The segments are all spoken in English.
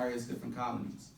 various different colonies.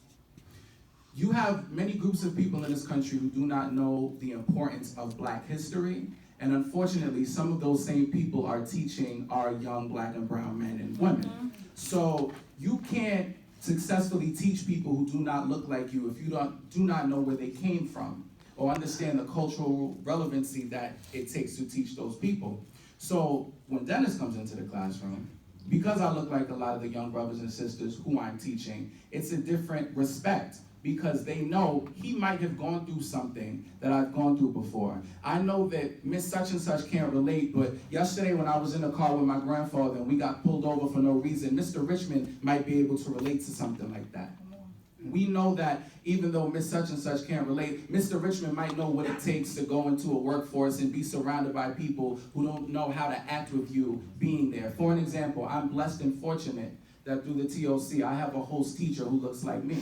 You have many groups of people in this country who do not know the importance of Black history, and unfortunately, some of those same people are teaching our young Black and brown men and women. So you can't successfully teach people who do not look like you if you do not know where they came from or understand the cultural relevancy that it takes to teach those people. So when Dennis comes into the classroom, because I look like a lot of the young brothers and sisters who I'm teaching, it's a different respect, because they know he might have gone through something that I've gone through before. I know that Miss Such and Such can't relate, but yesterday when I was in the car with my grandfather and we got pulled over for no reason, Mr. Richmond might be able to relate to something like that. We know that even though Miss Such and Such can't relate, Mr. Richmond might know what it takes to go into a workforce and be surrounded by people who don't know how to act with you being there. For an example, I'm blessed and fortunate that through the TOC, I have a host teacher who looks like me,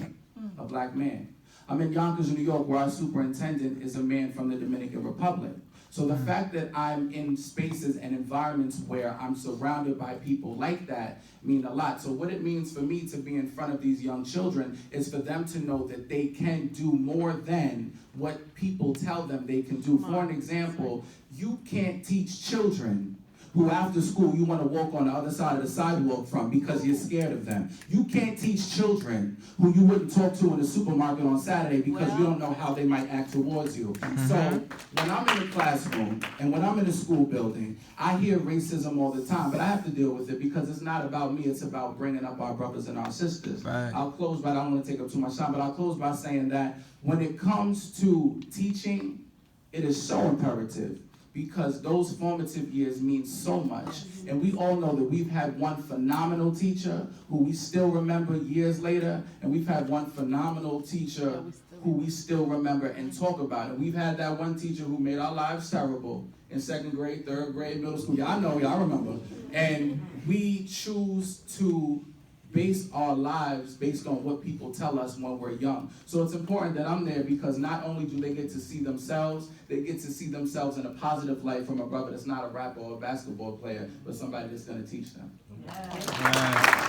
a Black man. I'm in Yonkers, New York, where our superintendent is a man from the Dominican Republic. So the fact that I'm in spaces and environments where I'm surrounded by people like that mean a lot. So what it means for me to be in front of these young children is for them to know that they can do more than what people tell them they can do. For an example, you can't teach children who after school you want to walk on the other side of the sidewalk from because you're scared of them. You can't teach children who you wouldn't talk to in the supermarket on Saturday because you don't know how they might act towards you. So when I'm in the classroom and when I'm in the school building, I hear racism all the time, but I have to deal with it because it's not about me, it's about bringing up our brothers and our sisters. Right. I'll close, but I don't want to take up too much time, but I'll close by saying that when it comes to teaching, it is so imperative, because those formative years mean so much. And we all know that we've had one phenomenal teacher who we still remember years later, and we've had one phenomenal teacher who we still remember and talk about. And we've had that one teacher who made our lives terrible in second grade, third grade, middle school. Y'all know, y'all remember. And we choose to base our lives based on what people tell us when we're young. So it's important that I'm there, because not only do they get to see themselves, they get to see themselves in a positive light from a brother that's not a rapper or a basketball player, but somebody that's going to teach them. Yeah.